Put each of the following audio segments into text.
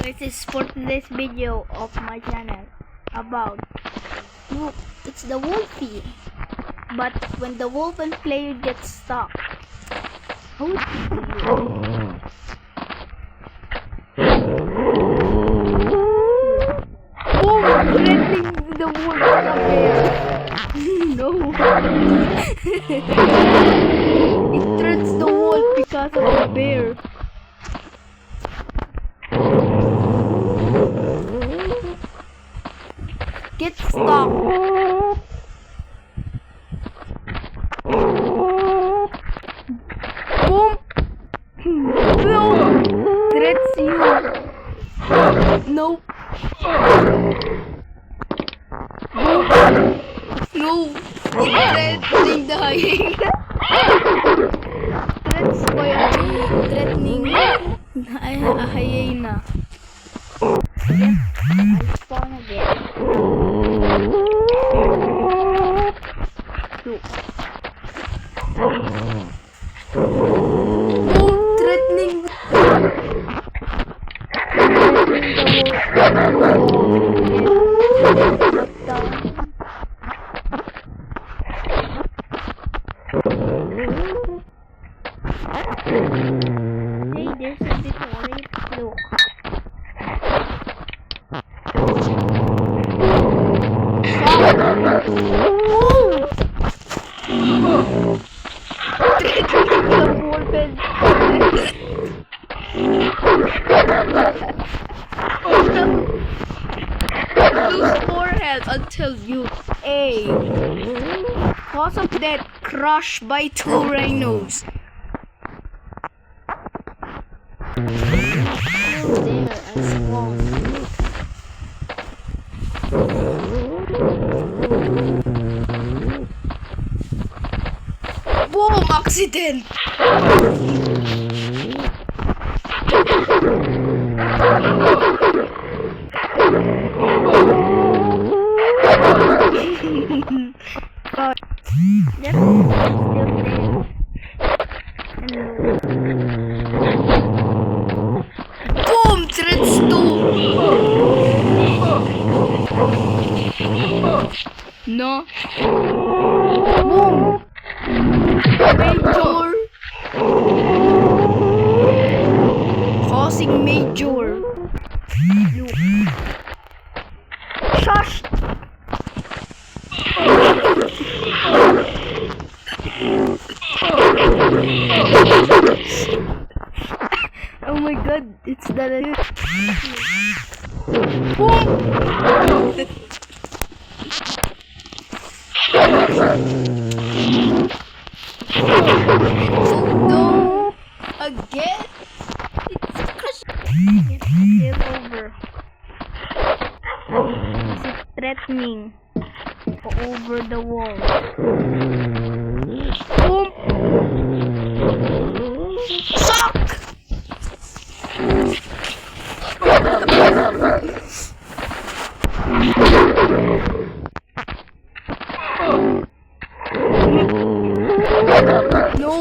This is for today's video of my channel about look, it's the wolfie. But when the wolf and player gets stuck, how would you do it? Oh, threatening the wolf with a bear. No. It threats the wolf because of the bear. Get stuck. Boom. No. Threats you. Nope. Boom. No. It's threatening the hyena. Threats by threatening a hyena. Yep, I spawn again. Look. Oh, threatening. Hey, there's a bit worried. Look. Lose 4 health until you cause of death, crushed by 2 rhinos. There as well. Boom! Accident! God. Yep, I'm still there. Boom! Threats 2! No. Boom! Major! Causing major! Look. Shush! Oh my god, it's the boom! Oh no! Again? It's crushing. It's over. Is it threatening? Over the wall. Boom! Suck! No!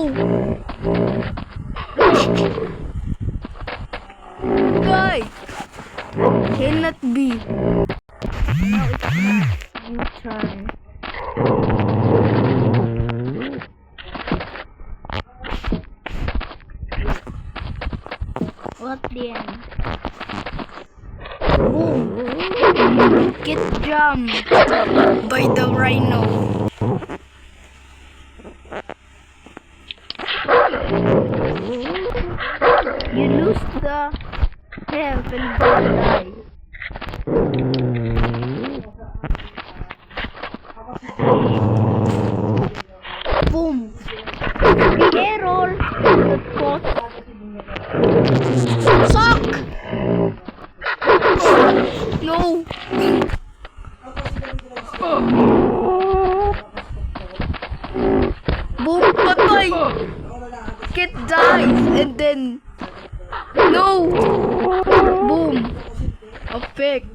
Guy! Cannot be. Now it's my turn. What then? Boom! Get jumped by the rhino. You lose the health and die. Boom! The error that caused suck! No! Boom! Patay! Kit dies and then no! Boom! Effect!